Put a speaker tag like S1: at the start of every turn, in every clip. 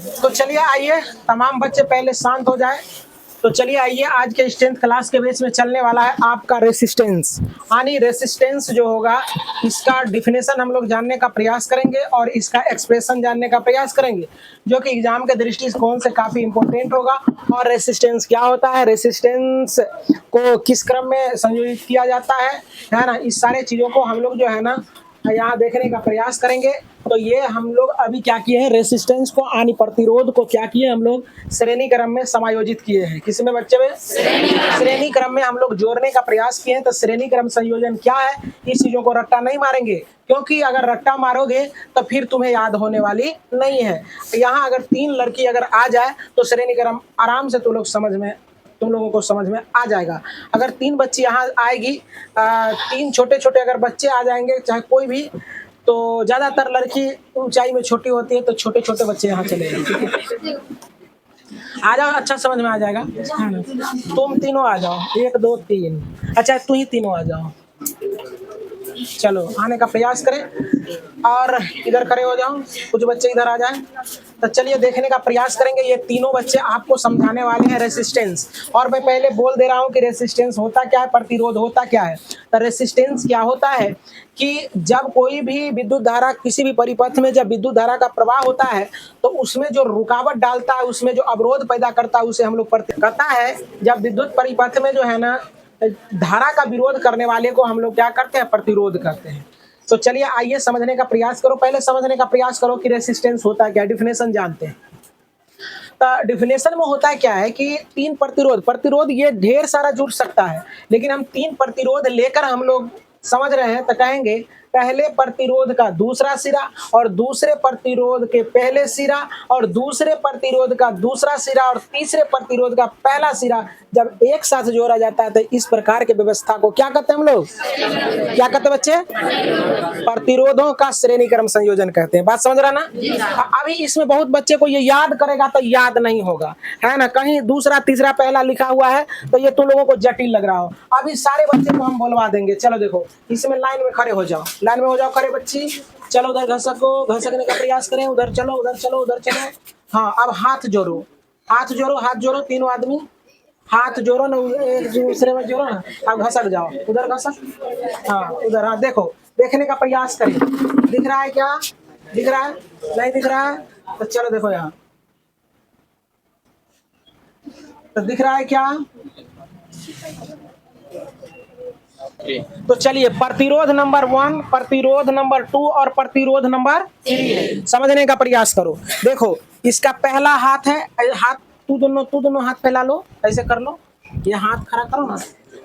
S1: तो चलिए आइए, तमाम बच्चे पहले शांत हो जाए। तो चलिए आइए, आज के स्ट्रेंथ क्लास के बेस में चलने वाला है आपका रेसिस्टेंस। यानी रेसिस्टेंस जो होगा, इसका डिफिनेशन हम लोग जानने का प्रयास करेंगे और इसका एक्सप्रेशन जानने का प्रयास करेंगे, जो कि एग्जाम के दृष्टिकोण से काफ़ी इंपॉर्टेंट होगा। और रेसिस्टेंस क्या होता है, रेसिस्टेंस को किस क्रम में संयोजित किया जाता है ना, इस सारे चीज़ों को हम लोग जो है ना यहाँ देखने का प्रयास करेंगे। तो ये हम लोग अभी क्या किए हैं, रेसिस्टेंस को यानी प्रतिरोध को क्या किए हम लोग श्रेणी क्रम में समायोजित किए हैं। किसी में बच्चे में श्रेणी क्रम में हम लोग जोड़ने का प्रयास किए हैं। तो श्रेणी क्रम संयोजन क्या है, इस चीजों को रट्टा नहीं मारेंगे, क्योंकि अगर रट्टा मारोगे तो फिर तुम्हें याद होने वाली नहीं है। यहाँ अगर 3 लड़की अगर आ जाए तो श्रेणी क्रम आराम से तुम लोगों को समझ में आ जाएगा। अगर 3 बच्ची यहाँ आएगी, 3 छोटे छोटे अगर बच्चे आ जाएंगे, चाहे कोई भी, तो ज्यादातर लड़की ऊंचाई में छोटी होती है, तो छोटे छोटे बच्चे यहाँ चले जाएंगे। आ जाओ, अच्छा समझ में आ जाएगा। तुम तीनों आ जाओ, 1 2 3। अच्छा तू ही तीनों आ जाओ, चलो आने का प्रयास करें और इधर खड़े हो जाओ, कुछ बच्चे इधर आ जाएं। तो चलिए देखने का प्रयास करेंगे। ये तीनों बच्चे आपको समझाने वाले हैं रेसिस्टेंस। और मैं पहले बोल दे रहा हूं कि रेसिस्टेंस होता क्या है, प्रतिरोध होता क्या है। तो रेसिस्टेंस क्या होता है कि जब कोई भी विद्युत धारा, किसी भी परिपथ में जब विद्युत धारा का प्रवाह होता है, तो उसमें जो रुकावट डालता है, उसमें जो अवरोध पैदा करता है, उसे हम लोग कहता है। जब विद्युत परिपथ में जो है ना धारा का विरोध करने वाले को हम लोग क्या करते हैं, प्रतिरोध करते हैं। तो चलिए आइए समझने का प्रयास करो, पहले समझने का प्रयास करो कि रेसिस्टेंस होता है क्या, डिफिनेशन जानते हैं। तो डिफिनेशन में होता है क्या है कि 3 प्रतिरोध ये ढेर सारा जुड़ सकता है, लेकिन हम 3 प्रतिरोध लेकर हम लोग समझ रहे हैं। तो कहेंगे पहले प्रतिरोध का दूसरा सिरा और दूसरे प्रतिरोध के पहले सिरा और दूसरे प्रतिरोध का दूसरा सिरा और तीसरे प्रतिरोध का पहला सिरा जब एक साथ जोड़ा जाता है, तो इस प्रकार के व्यवस्था को क्या कहते हैं हम लोग, क्या कहते हैं बच्चे, प्रतिरोधों का श्रेणी क्रम संयोजन कहते हैं। बात समझ रहा ना। अभी इसमें बहुत बच्चे को ये याद करेगा तो याद नहीं होगा, है ना, कहीं दूसरा तीसरा पहला लिखा हुआ है तो ये तुम लोगों को जटिल लग रहा हो। अभी सारे बच्चे को हम बोलवा देंगे। चलो देखो, इसमें लाइन में खड़े हो जाओ, लाइन में हो जाओ खड़े बच्ची। चलो उधर घसकने का प्रयास करें, उधर चलो उधर चलो उधर चलो। हाँ अब हाथ जोड़ो, हाथ जोड़ो, हाथ जोड़ो, तीनों आदमी हाथ जोड़ो ना, एक दूसरे में जोड़ो ना। अब घसक जाओ, उधर घसक, हाँ उधर। हाँ देखो, देखने का प्रयास करें। दिख रहा है क्या, दिख रहा है, नहीं दिख रहा है तो चलो देखो यहाँ, तो दिख रहा है क्या। तो चलिए प्रतिरोध नंबर 1, प्रतिरोध नंबर 2 और प्रतिरोध नंबर 3 समझने का प्रयास करो। देखो इसका पहला हाथ है, हाथ तू दोनों हाथ फैला लो, ऐसे कर लो, ये हाथ खड़ा करो ना।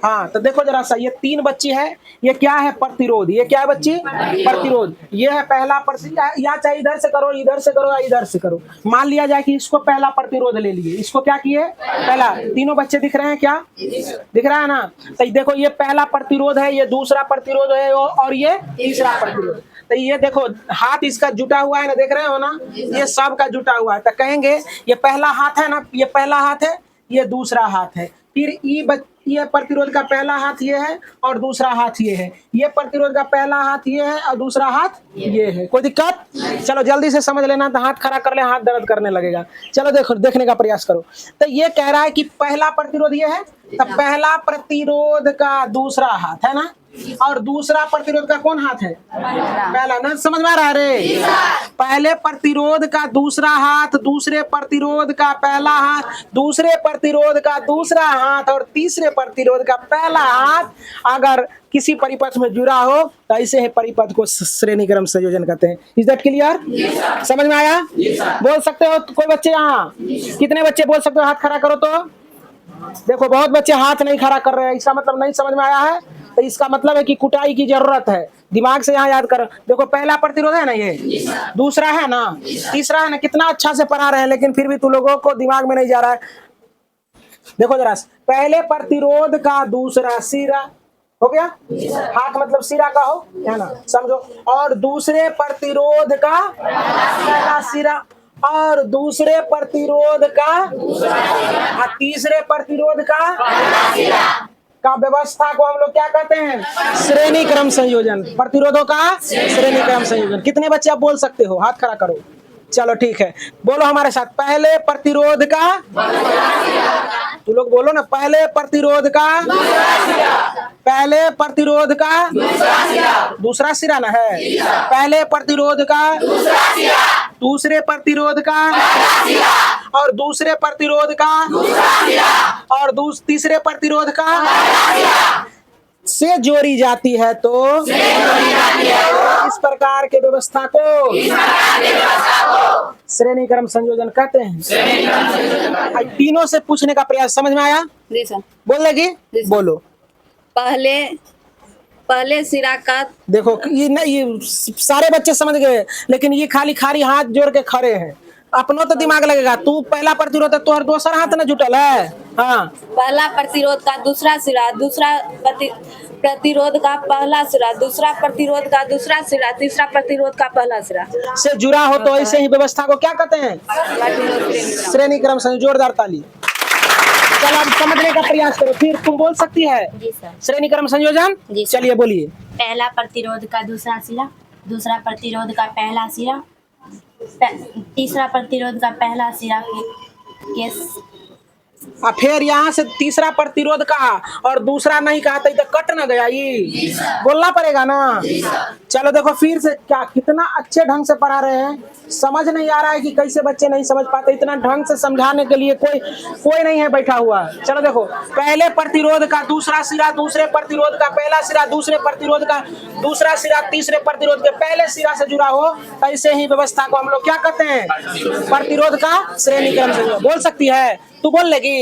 S1: हाँ तो देखो जरा सा, ये 3 बच्ची है, ये क्या है, प्रतिरोध। ये क्या है बच्ची, प्रतिरोध। ये है पहला प्रतिरोध, या चाहे इधर से करो, इधर से करो या इधर से करो। मान लिया जाए कि इसको पहला प्रतिरोध ले लिए, इसको क्या किए, पहला। तीनों बच्चे दिख रहे हैं क्या, दिख रहा है ना। तो देखो ये पहला प्रतिरोध है, ये दूसरा प्रतिरोध है और ये तीसरा प्रतिरोध। तो ये देखो हाथ इसका जुटा हुआ है ना, देख रहे हो ना, ये सब का जुटा हुआ है। तो कहेंगे ये पहला हाथ है ना, ये पहला हाथ है, ये दूसरा हाथ है। फिर ये प्रतिरोध का पहला हाथ ये है और दूसरा हाथ ये है। ये प्रतिरोध का पहला हाथ ये है और दूसरा हाथ ये है। कोई दिक्कत, चलो जल्दी से समझ लेना, तो हाथ खड़ा कर ले, हाथ दर्द करने लगेगा। चलो देखो, देखने का प्रयास करो। तो ये कह रहा है कि पहला प्रतिरोध ये है, तो पहला प्रतिरोध का दूसरा हाथ है ना, और दूसरा प्रतिरोध का कौन हाथ है, पहला ना। समझ में आ रहा है रे, पहले प्रतिरोध का दूसरा हाथ, दूसरे प्रतिरोध का पहला हाथ, दूसरे प्रतिरोध का दूसरा हाथ और तीसरे प्रतिरोध का पहला हाथ अगर किसी परिपथ में जुड़ा हो तो ऐसे है परिपथ को श्रेणी क्रम संयोजन कहते हैं। इज दैट क्लियर, समझ में आया। बोल सकते हो कोई बच्चे, यहाँ कितने बच्चे बोल सकते हो, हाथ खड़ा करो। तो देखो बहुत बच्चे हाथ नहीं खड़ा कर रहे हैं, इसका मतलब नहीं समझ में आया है। तो इसका मतलब है कि कुटाई की जरूरत है, दिमाग से यहाँ याद करो। देखो पहला प्रतिरोध है ना, ये दूसरा है ना, तीसरा है ना। कितना अच्छा से पढ़ा रहे हैं, लेकिन फिर भी तुम लोगों को दिमाग में नहीं जा रहा है। देखो जरा, पहले प्रतिरोध का दूसरा सिरा हो गया, हाथ मतलब सिरा का हो, है ना, समझो। और दूसरे प्रतिरोध का पहला सिरा और दूसरे प्रतिरोध का तीसरे प्रतिरोध का व्यवस्था को हम लोग क्या कहते हैं, श्रेणी क्रम संयोजन। प्रतिरोधों का श्रेणी क्रम संयोजन। कितने बच्चे आप बोल सकते हो, हाथ खड़ा करो। चलो ठीक है, बोलो हमारे साथ, पहले प्रतिरोध का, तू लोग बोलो ना, पहले प्रतिरोध का, पहले प्रतिरोध का दूसरा सिरा ना है, पहले प्रतिरोध का दूसरे प्रतिरोध का और दूसरे प्रतिरोध का और तीसरे प्रतिरोध का से जोड़ी जाती है तो इस प्रकार के व्यवस्था को श्रेणी क्रम संयोजन कहते हैं। तीनों से पूछने का प्रयास, समझ में आया?
S2: जी सर।
S1: बोल लगी, बोलो।
S2: पहले सिरा का,
S1: देखो ये नहीं, ये सारे बच्चे समझ गए, लेकिन ये खाली हाथ जोड़ के खड़े हैं, अपनों तो दिमाग लगेगा। तू पहला प्रतिरोध है, तोहर दोसर हाथ न जुटल है। हाँ,
S2: पहला प्रतिरोध का दूसरा सिरा, दूसरा प्रतिरोध का पहला सिरा, दूसरा प्रतिरोध का दूसरा सिरा, तीसरा प्रतिरोध का पहला सिरा
S1: से जुड़ा हो तो ऐसे ही व्यवस्था को क्या कहते हैं? श्रेणी क्रम संयोजन। जोरदार ताली। चलो अब समझने का प्रयास करो, फिर तुम बोल सकती है।
S3: जी सर।
S1: श्रेणी क्रम संयोजन। चलिए बोलिए।
S3: पहला प्रतिरोध का दूसरा सिरा, दूसरा प्रतिरोध का पहला सिरा, तीसरा प्रतिरोध का पहला सिरा के
S1: फिर यहाँ से तीसरा प्रतिरोध कहा और दूसरा नहीं कहा तो कट ना गया, ये बोलना पड़ेगा ना। चलो देखो फिर से, क्या कितना अच्छे ढंग से पढ़ा रहे हैं, समझ नहीं आ रहा है कि कैसे बच्चे नहीं समझ पाते। इतना ढंग से समझाने के लिए कोई नहीं है बैठा हुआ। चलो देखो, पहले प्रतिरोध का दूसरा सिरा, दूसरे प्रतिरोध का पहला सिरा, दूसरे प्रतिरोध का दूसरा सिरा, तीसरे प्रतिरोध के पहले सिरा से जुड़ा हो, ऐसे ही व्यवस्था को हम लोग क्या कहते हैं? प्रतिरोध का श्रेणी क्रम संयोजन। बोल सकती है, तू बोल लेगी?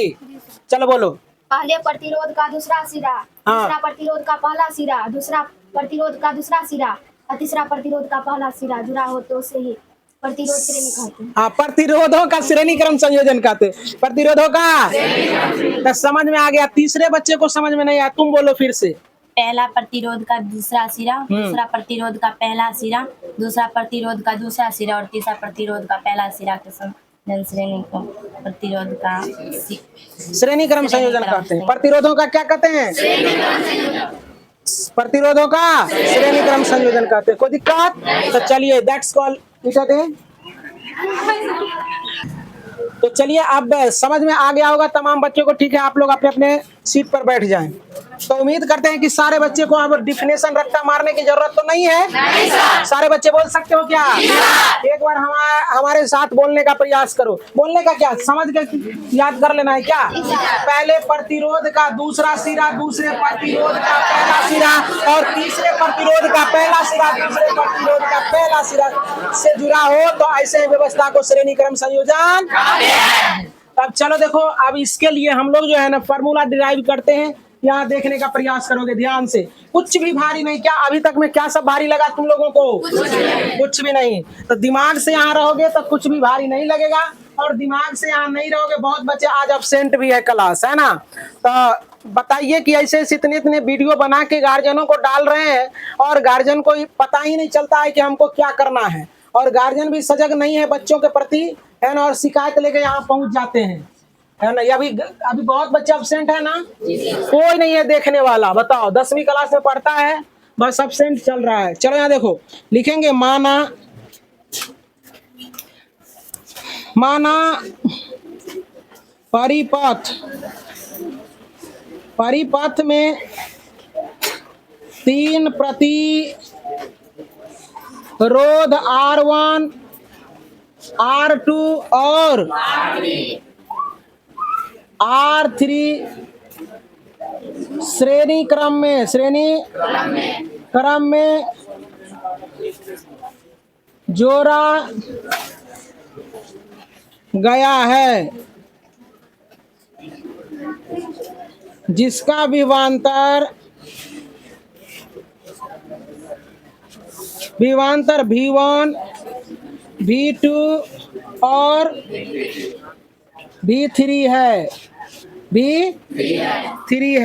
S1: चलो बोलो।
S4: पहले प्रतिरोध का दूसरा सिरा, दूसरा प्रतिरोध का पहला सिरा, दूसरा प्रतिरोध का दूसरा सिरा और तीसरा प्रतिरोध का पहला सिरा जुड़ा हो तो उसे ही प्रतिरोध श्रेणी कहते हैं।
S1: हाँ, प्रतिरोधों का श्रेणी क्रम संयोजन कहते हैं। प्रतिरोधों का तो समझ में आ गया, तीसरे बच्चे को समझ में नहीं आया, तुम बोलो फिर से।
S3: पहला प्रतिरोध का दूसरा सिरा, दूसरा प्रतिरोध का पहला सिरा, दूसरा प्रतिरोध का दूसरा सिरा और तीसरा प्रतिरोध का पहला सिरा के श्रेणी को प्रतिरोध का
S1: श्रेणी क्रम संयोजन कहते हैं। प्रतिरोधों का क्या कहते हैं? प्रतिरोधों का श्रेणी क्रम संयोजन कहते हैं। कोई दिक्कत? तो चलिए, दैट्स कॉल्ड तो चलिए, अब समझ में आ गया होगा तमाम बच्चों को। ठीक है, आप लोग अपने अपने सीट पर बैठ जाएं। तो उम्मीद करते हैं कि सारे बच्चे को अब डिफिनेशन रट्टा मारने की जरूरत तो नहीं है। नहीं सर। सारे बच्चे बोल सकते हो क्या? एक बार हमारे साथ बोलने का प्रयास करो। बोलने का क्या, समझ के याद कर लेना है क्या? पहले प्रतिरोध का दूसरा सिरा, दूसरे प्रतिरोध का पहला सिरा और तीसरे प्रतिरोध का पहला सिरा, दूसरे प्रतिरोध का पहला सिरा से जुड़ा हो तो ऐसे व्यवस्था को श्रेणी क्रम संयोजन। अब चलो देखो, अब इसके लिए हम लोग जो है ना फॉर्मूला डिराइव करते हैं। यहाँ देखने का प्रयास करोगे ध्यान से, कुछ भी भारी नहीं। क्या अभी तक में क्या सब भारी लगा तुम लोगों को? कुछ भी नहीं। तो दिमाग से यहाँ रहोगे तो कुछ भी भारी नहीं लगेगा, और दिमाग से यहाँ नहीं रहोगे, बहुत बच्चे आज अब्सेंट भी है क्लास, है ना। तो बताइए कि ऐसे इतने इतने वीडियो बना के गार्जियनों को डाल रहे हैं और गार्जियन को पता ही नहीं चलता है कि हमको क्या करना है, और गार्जियन भी सजग नहीं है बच्चों के प्रति, है ना, और शिकायत लेके यहाँ पहुंच जाते हैं, है ना। अभी बहुत बच्चे अब्सेंट है ना, कोई नहीं है देखने वाला। बताओ, 10वीं क्लास में पढ़ता है, बस अब्सेंट चल रहा है। चलो यहाँ देखो, लिखेंगे माना परिपथ में 3 प्रतिरोध R1, R2 और R3 श्रेणी क्रम में जोड़ा गया है, जिसका विभवांतर V1, V2 और V3 है। V3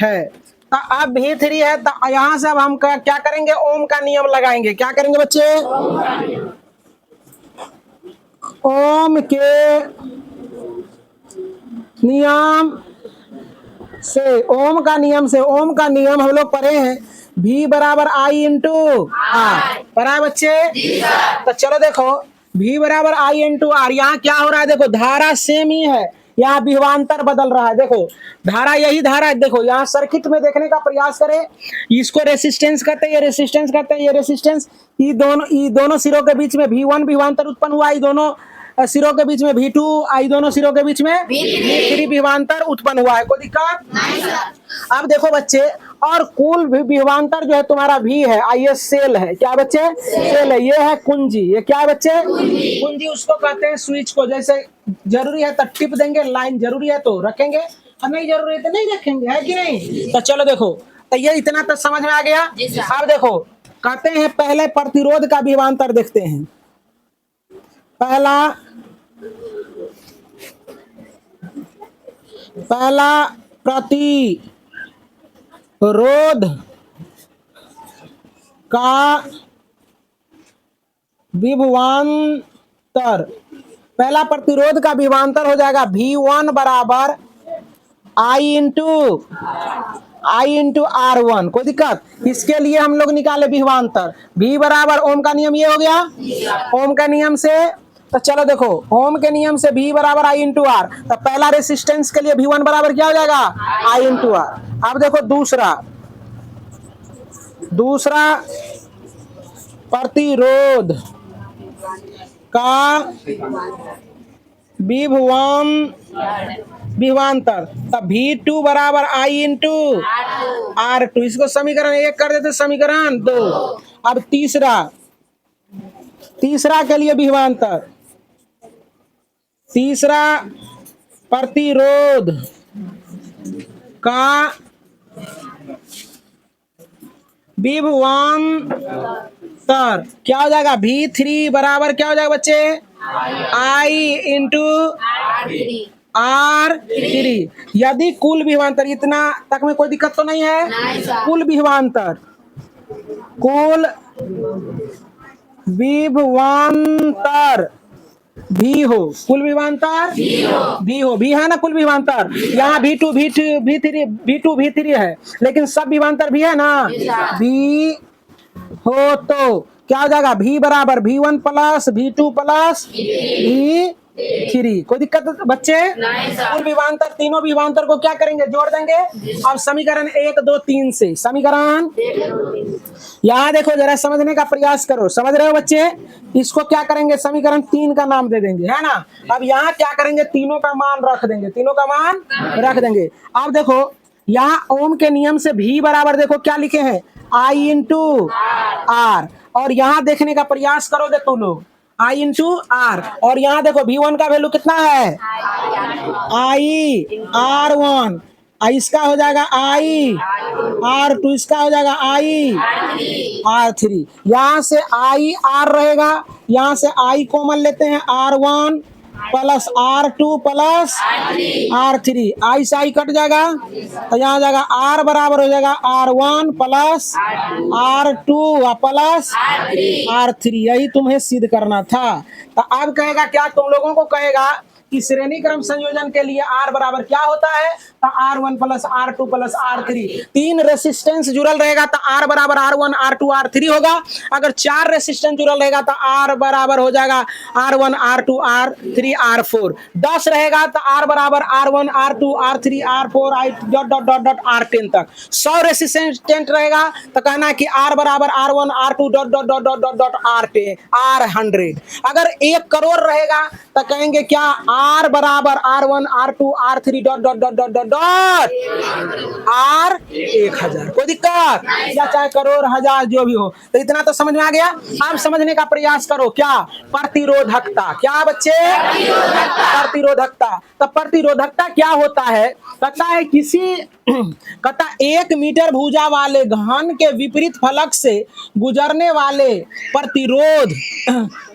S1: है। तो अब V3 है, तो यहाँ से अब हम क्या करेंगे? ओम का नियम लगाएंगे। क्या करेंगे बच्चे? ओम के नियम से, ओम का नियम हम लोग पढ़े हैं। V बराबर I इंटू आर। पढ़ा है बच्चे? तो चलो देखो V बराबर I इंटू आर। यहाँ क्या हो रहा है देखो, धारा सेम ही है, यहाँ विभवांतर बदल रहा है। देखो धारा यही धारा है, देखो यहाँ सर्किट में देखने का प्रयास करें, इसको रेसिस्टेंस कहते हैं, ये रेसिस्टेंस कहते हैं, ये रेसिस्टेंस, ये दोनों सिरों के बीच में V1 विभवांतर उत्पन्न हुआ, ये दोनों सिरों के बीच में V2, आई दोनों सिरों के बीच में V3 विभवांतर उत्पन्न हुआ है। कोई दिक्कत नहीं सर। अब देखो बच्चे, और कुल विभवांतर जो है तुम्हारा V है, ये सेल है, क्या बच्चे? सेल है। ये है कुंजी, ये क्या है बच्चे? कुंजी उसको कहते हैं स्विच को। जैसे जरूरी है तो टिप देंगे, लाइन जरूरी है तो रखेंगे, और नहीं जरूरी है तो नहीं रखेंगे, है कि नहीं? तो चलो देखो, तो ये इतना तो समझ में आ गया। अब देखो कहते हैं पहले प्रतिरोध का विभवांतर देखते हैं। पहला प्रतिरोध का विभवांतर, पहला प्रतिरोध का विभवांतर हो जाएगा V1 बराबर I इंटू R1। कोई दिक्कत? इसके लिए हम लोग निकाले विभवांतर, V बराबर ओम का नियम, ये हो गया ओम का नियम से। तो चलो देखो ओम के नियम से V बराबर I इंटू आर। तो पहला रेसिस्टेंस के लिए V1 बराबर क्या हो जाएगा? I into R. अब देखो दूसरा प्रतिरोध का विभवांतर, तब V2 बराबर I इंटू R2। इसको समीकरण 1 कर देते, समीकरण 2। अब तीसरा के लिए विभवांतर, तीसरा प्रतिरोध का विभवांतर क्या हो जाएगा? V3 बराबर क्या हो जाएगा बच्चे? I into R3। यदि कुल विभवांतर, इतना तक में कोई दिक्कत तो नहीं है? कुल विभवांतर भी हो, कुल विभवांतर भी हो, भी है ना कुल विभवांतर। यहाँ V2 V3 है, लेकिन सब विभवांतर भी है ना, भी हो तो क्या हो जाएगा? V बराबर V1 plus V2 plus V3। कोई दिक्कत बच्चे? कुल विभवांतर, तीनों विभवांतर को क्या करेंगे? जोड़ देंगे। अब समीकरण 1 2 3 से, समीकरण यहाँ देखो जरा समझने का प्रयास करो, समझ रहे हो बच्चे? इसको क्या करेंगे? समीकरण 3 का नाम दे देंगे, है ना। अब यहाँ क्या करेंगे? तीनों का मान रख देंगे, तीनों का मान रख देंगे। अब देखो यहाँ ओम के नियम से V बराबर देखो क्या लिखे हैं? I into R. और यहाँ देखने का प्रयास करोगे तुम लोग, I इंटू आर। और यहाँ देखो V1 का वैल्यू कितना है? I R1। इसका हो जाएगा I R2, इसका हो जाएगा I R3। यहाँ से I R रहेगा, यहाँ से I कॉमन लेते हैं, R1 plus R2 plus R3। I से I कट जाएगा, तो यहाँ जाएगा R बराबर हो जाएगा R1 plus R2 plus R3। यही तुम्हें सिद्ध करना था। तो अब कहेगा क्या? तुम लोगों को कहेगा कि श्रेणी क्रम संयोजन के लिए R बराबर क्या होता है? तो R1 plus R2 plus R3। 3 resistance जुड़ल रहेगा तो R बराबर R1 R2 R3 होगा। अगर 4 रेसिस्टेंस जुड़ल रहेगा तो R बराबर हो जाएगा R1 R2 R3 R4। 10 रहेगा तो R बराबर R1 R2 R3 R4 dot R10 तक। 100 रेसिस्टेंट रहेगा तो कहना कि R बराबर R1 R2 डॉट R100। अगर 1 करोड़ रहेगा तो कहेंगे क्या? R बराबर R1 R2 R3 dot R1000। कोई दिक्कत? या चाहे करोड़ हजार जो भी हो। तो इतना तो समझ में आ गया। अब समझने का प्रयास करो, क्या? प्रतिरोधकता। क्या बच्चे? प्रतिरोधकता। तो प्रतिरोधकता क्या होता है? कहता है कहता 1 मीटर भुजा वाले घन के विपरीत फलक से गुजरने वाले प्रतिरोध,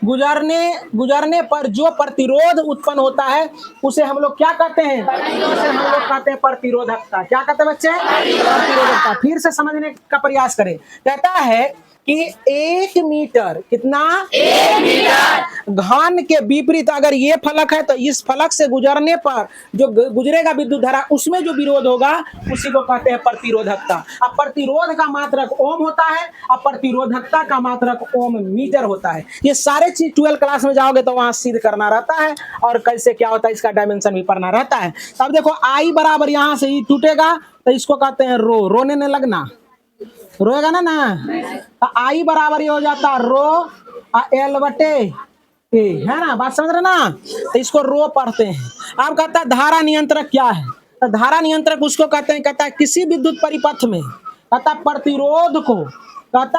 S1: गुजरने पर जो प्रतिरोध उत्पन्न होता है उसे हम लोग क्या कहते हैं? उसे हम लोग कहते हैं प्रतिरोधकता। क्या कहते हैं बच्चे? प्रतिरोधकता। फिर से समझने का प्रयास करें। कहता है कि 1 मीटर कितना 1 मीटर घन के विपरीत अगर ये फलक है तो इस फलक से गुजरने पर जो गुजरेगा विद्युत धारा उसमें जो विरोध होगा उसी को कहते हैं प्रतिरोधकता। अब प्रतिरोध का मात्रक ओम होता है, अब प्रतिरोधकता का मात्रक ओम मीटर होता है। ये सारे चीज 12 क्लास में जाओगे तो वहां सिद्ध करना रहता है और कैसे क्या होता है इसका डायमेंशन भी पढ़ना रहता है। तब देखो आई बराबर यहाँ से ही टूटेगा तो इसको कहते हैं रो, रोने न लगना, रोएगा ना तो आई बराबर ये हो जाता रो एल बटे ए, है ना, बात समझ रहे ना। तो इसको रो पढ़ते हैं। अब कहता है धारा नियंत्रक क्या है, तो धारा नियंत्रक उसको कहते हैं, कहता है किसी विद्युत परिपथ में कहता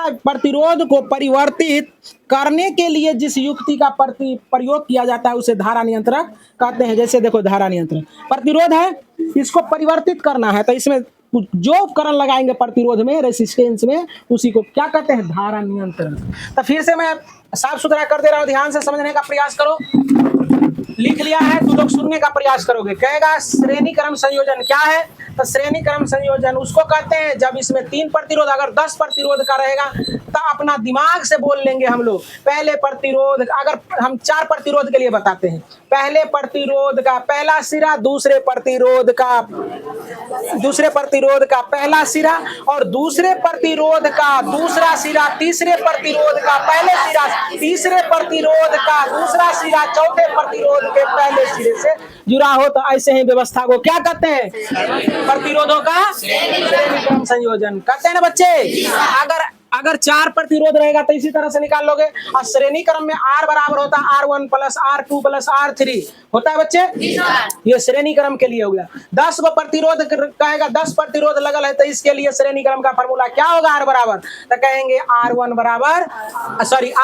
S1: है प्रतिरोध को परिवर्तित करने के लिए जिस युक्ति का प्रयोग किया जाता है उसे धारा नियंत्रक कहते हैं। जैसे देखो धारा नियंत्रक प्रतिरोध है, इसको परिवर्तित करना है तो इसमें जो उपकरण लगाएंगे प्रतिरोध में, रेसिस्टेंस में, उसी को क्या कहते हैं, धारा नियंत्रण। तो फिर से मैं साफ सुथरा कर दे रहा हूं, ध्यान से समझने का प्रयास करो। लिख लिया है तो लोग सुनने का प्रयास करोगे। कहेगा श्रेणी क्रम संयोजन क्या है, तो श्रेणी क्रम संयोजन उसको कहते हैं जब इसमें 3 प्रतिरोध अगर 10 प्रतिरोध का रहेगा तो अपना दिमाग से बोल लेंगे हम लोग। पहले प्रतिरोध, अगर हम 4 प्रतिरोध के लिए बताते हैं, पहले प्रतिरोध का पहला सिरा, दूसरे प्रतिरोध का पहला सिरा और दूसरे प्रतिरोध का दूसरा सिरा, तीसरे प्रतिरोध का पहले सिरा, तीसरे प्रतिरोध का दूसरा सिरा, चौथे प्रतिरोध के पहले सिरे से जुड़ा हो तो ऐसे ही व्यवस्था को क्या कहते हैं, प्रतिरोधों का श्रेणी क्रम संयोजन कहते हैं ना बच्चे। अगर 4 प्रतिरोध रहेगा तो इसी तरह से निकाल लोगे। और श्रेणी क्रम में R बराबर होता है R1 plus R2 plus R3 होता है बच्चे, ये श्रेणी क्रम के लिए हो गया। 10 को प्रतिरोध कहेगा, 10 प्रतिरोध लगल है तो इसके लिए श्रेणी क्रम का फॉर्मूला क्या होगा, R बराबर, तो कहेंगे R1 बराबर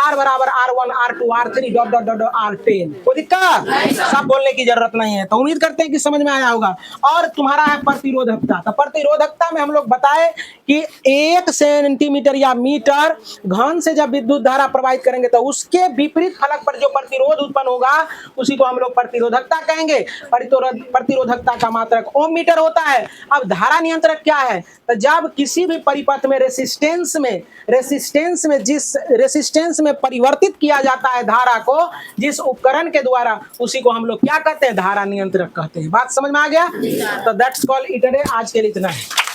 S1: R बराबर R1 R2 R3 dot dot dot R10। कोई दिक्कत, सब बोलने की जरूरत नहीं है। तो उम्मीद करते हैं कि समझ में आया होगा। और तुम्हारा है प्रतिरोधकता, तो प्रतिरोधकता में हम लोग बताए कि 1 सेंटीमीटर या मीटर घन से जब विद्युत धारा प्रवाहित करेंगे तो उसके विपरीत फलक पर जो प्रतिरोध उत्पन्न होगा उसी को हम लोग प्रतिरोधकता कहेंगे। प्रतिरोधकता का मात्रक ओम मीटर होता है। अब धारा नियंत्रक क्या है, तो जब किसी भी परिपथ में रेसिस्टेंस में जिस रेसिस्टेंस में परिवर्तित किया जाता है धारा को जिस उपकरण के द्वारा, उसी को हम लोग क्या कहते हैं, धारा नियंत्रक कहते हैं। बात समझ में आ गया। तो that's call it a day. आज के लिए इतना है।